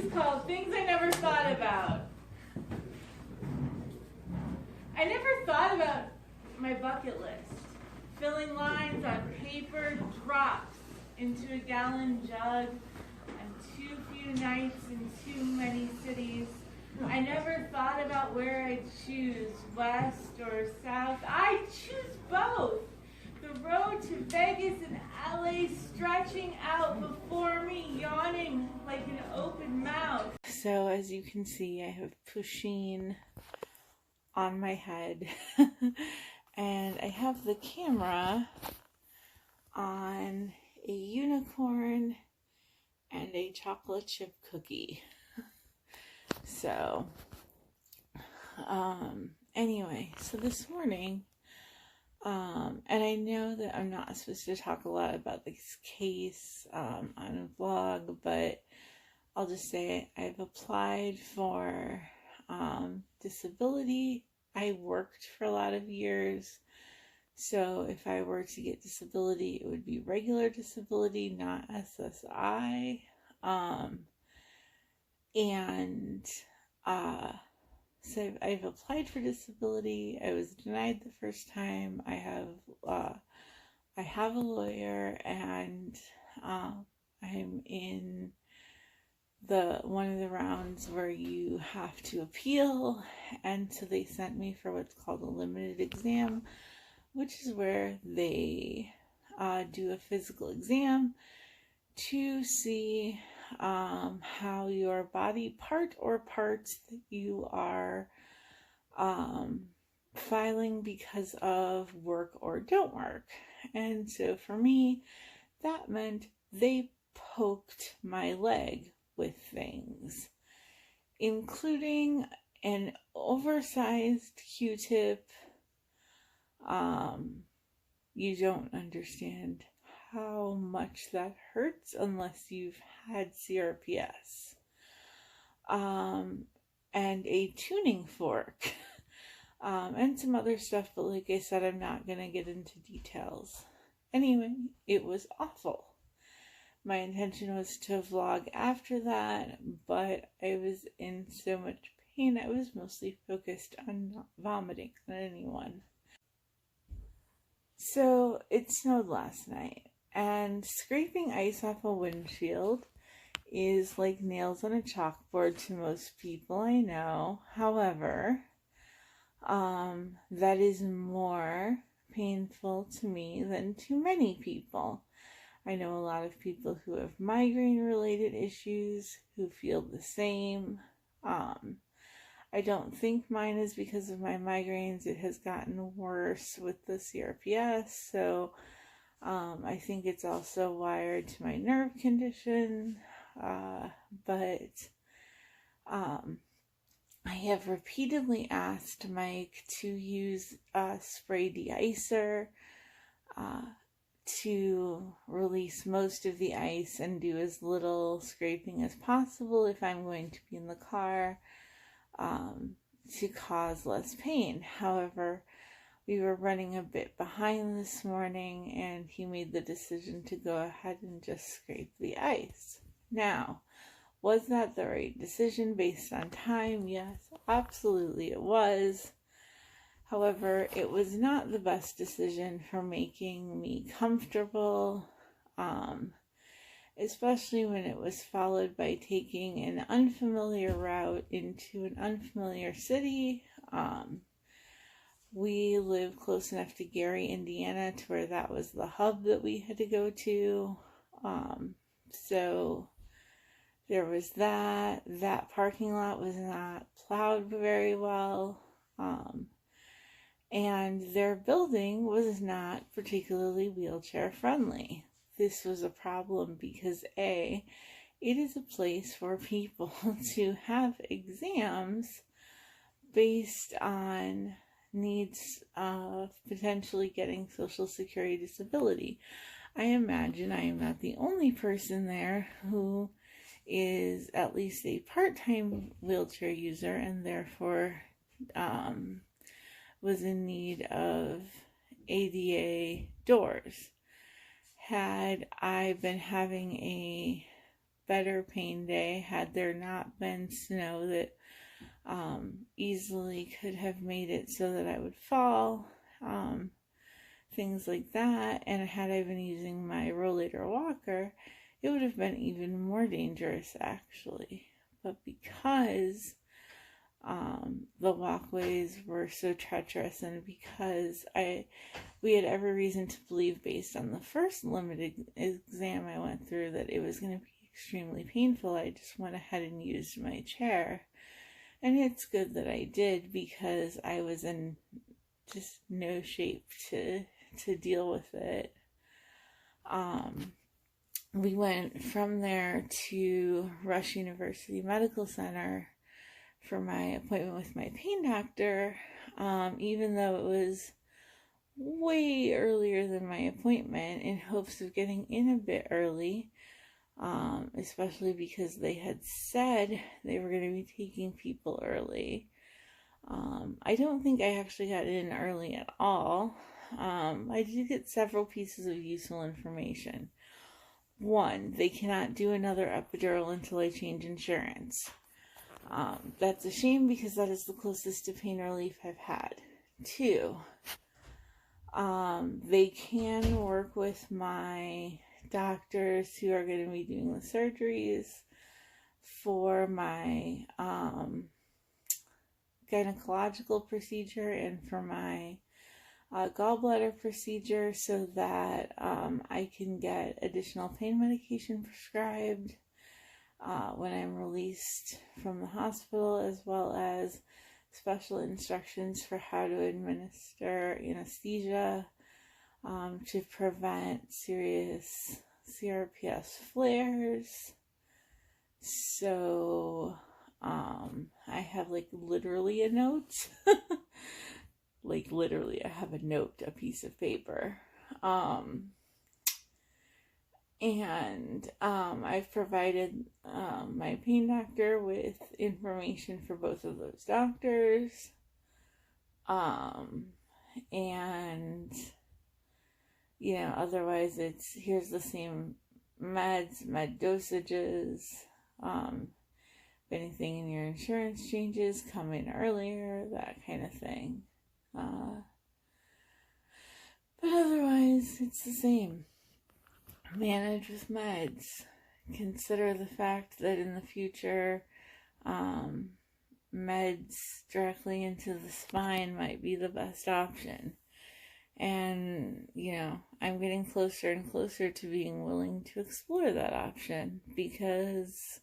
is called Things I Never Thought About. I never thought about my bucket list. Filling lines on paper drops into a gallon jug on too few nights in too many cities. I never thought about where I'd choose, west or south. I choose both. The road to Vegas and LA stretching out before me, yawning like an open mouth. So as you can see, I have Pusheen on my head and I have the camera on a unicorn and a chocolate chip cookie. So anyway, so this morning, and I know that I'm not supposed to talk a lot about this case on a vlog, but I'll just say I've applied for disability. I worked for a lot of years, so if I were to get disability, it would be regular disability, not SSI. So I've applied for disability. I was denied the first time. I have a lawyer, and I'm in one of the rounds where you have to appeal, and so they sent me for what's called a limited exam, which is where they do a physical exam to see how your body part or parts that you are filing because of work or don't work. And so for me, that meant they poked my leg with things, including an oversized Q-tip. You don't understand how much that hurts unless you've had CRPS. And a tuning fork. And some other stuff, but like I said, I'm not going to get into details. Anyway, it was awful. My intention was to vlog after that, but I was in so much pain, I was mostly focused on not vomiting on anyone. So, it snowed last night, and scraping ice off a windshield is like nails on a chalkboard to most people I know. However, that is more painful to me than to many people. I know a lot of people who have migraine-related issues who feel the same. I don't think mine is because of my migraines. It has gotten worse with the CRPS, so I think it's also wired to my nerve condition. But I have repeatedly asked Mike to use a spray de-icer to release most of the ice and do as little scraping as possible if I'm going to be in the car, to cause less pain. However, we were running a bit behind this morning, and he made the decision to go ahead and just scrape the ice. Now, was that the right decision based on time? Yes, absolutely it was. However, it was not the best decision for making me comfortable, especially when it was followed by taking an unfamiliar route into an unfamiliar city. We live close enough to Gary, Indiana, to where that was the hub that we had to go to. So there was that. That parking lot was not plowed very well. And their building was not particularly wheelchair friendly. This was a problem because A, it is a place for people to have exams based on needs of potentially getting Social Security disability. I imagine I am not the only person there who is at least a part-time wheelchair user and therefore was in need of ADA doors. Had I been having a better pain day had there not been snow that easily could have made it so that I would fall, things like that. And had I been using my rollator walker, it would have been even more dangerous actually. But because the walkways were so treacherous, and because we had every reason to believe, based on the first limited exam I went through, that it was going to be extremely painful, I just went ahead and used my chair. And it's good that I did, because I was in just no shape to deal with it. We went from there to Rush University Medical Center for my appointment with my pain doctor, even though it was way earlier than my appointment, in hopes of getting in a bit early, especially because they had said they were going to be taking people early. I don't think I actually got in early at all. I did get several pieces of useful information. One, they cannot do another epidural until I change insurance. That's a shame, because that is the closest to pain relief I've had. Two, they can work with my doctors who are going to be doing the surgeries for my gynecological procedure and for my gallbladder procedure, so that I can get additional pain medication prescribed when I'm released from the hospital, as well as special instructions for how to administer anesthesia to prevent serious CRPS flares. So I have literally a note. Literally, I have a note, a piece of paper. And I've provided my pain doctor with information for both of those doctors. And, otherwise it's, here's the same meds, med dosages. If anything in your insurance changes, come in earlier, that kind of thing. But otherwise, it's the same. Manage with meds. Consider the fact that in the future, meds directly into the spine might be the best option. And, I'm getting closer and closer to being willing to explore that option, because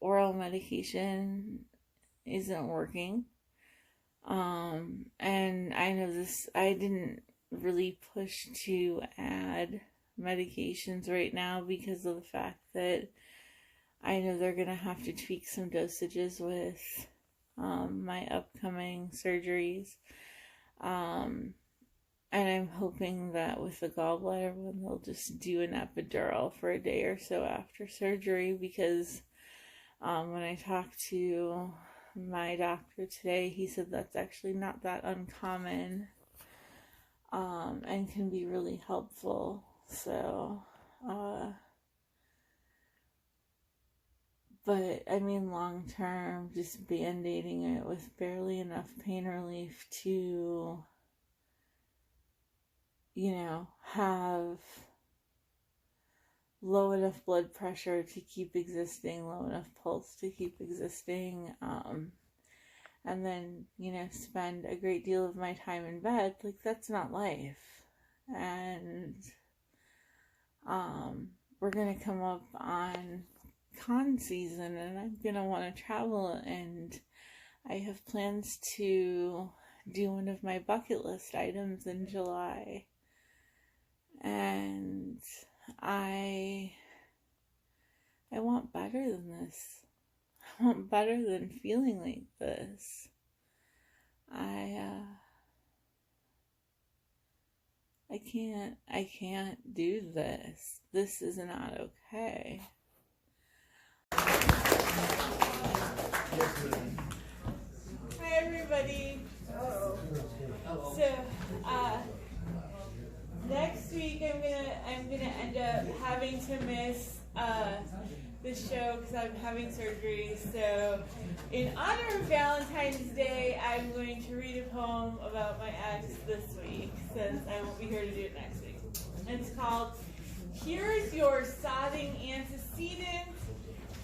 oral medication isn't working. And I know I didn't really push to add medications right now because of the fact that I know they're going to have to tweak some dosages with my upcoming surgeries. And I'm hoping that with the gallbladder one, they'll just do an epidural for a day or so after surgery, because when I talked to my doctor today, he said that's actually not that uncommon, and can be really helpful. So, but I mean, long term, just band-aiding it with barely enough pain relief to, have low enough blood pressure to keep existing, low enough pulse to keep existing, and then, spend a great deal of my time in bed, that's not life. And, we're going to come up on con season, and I'm going to want to travel, and I have plans to do one of my bucket list items in July. And I want better than this. I want better than feeling like this. I can't do this. This is not okay. Hi everybody. Hello. So, next week I'm gonna end up having to miss the show because I'm having surgery. So in honor of Valentine's Day, I'm going to read a poem about my ex this week since I won't be here to do it next week. It's called Here's Your Sodding Antecedent.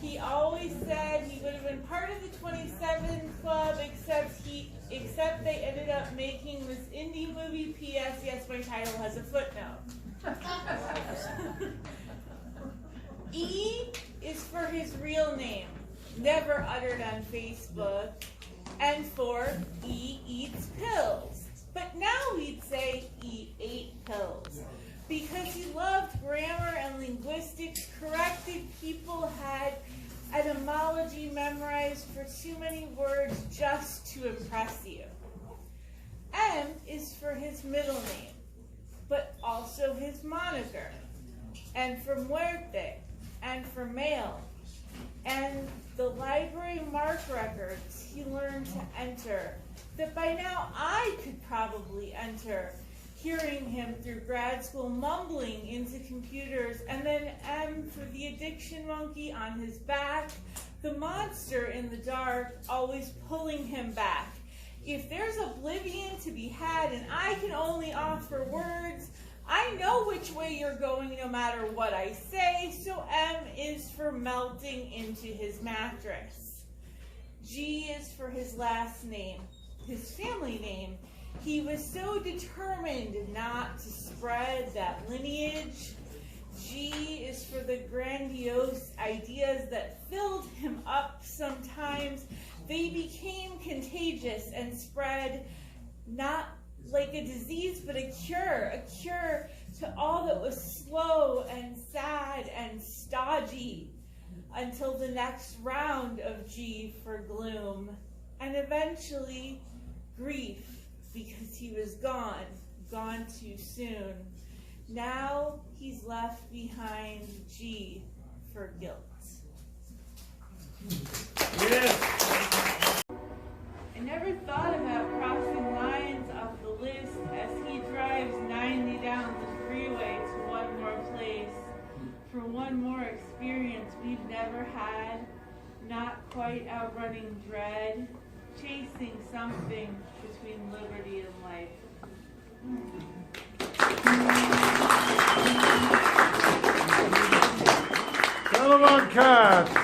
He always said he would have been part of the 27 Club, except they ended up making this indie movie. P.S. Yes, my title has a footnote. E is for his real name, never uttered on Facebook, and for E eats pills. But now we'd say E ate pills. Because he loved grammar and linguistics, corrected people, had etymology memorized for too many words just to impress you. M is for his middle name, but also his moniker, and for muerte, and for mail, and the library mark records he learned to enter, that by now I could probably enter, hearing him through grad school mumbling into computers, and then M for the addiction monkey on his back, the monster in the dark, always pulling him back. If there's oblivion to be had and I can only offer words, I know which way you're going no matter what I say, so M is for melting into his mattress. G is for his last name, his family name. He was so determined not to spread that lineage. G is for the grandiose ideas that filled him up sometimes. They became contagious and spread not like a disease, but a cure to all that was slow and sad and stodgy, until the next round of G for gloom, and eventually grief, because he was gone too soon. Now he's left behind G for guilt. Yes. I never thought about crossing lines off the list as he drives 90 down the freeway to one more place, for one more experience we've never had, not quite outrunning dread, chasing something between liberty and life. Tell about cats.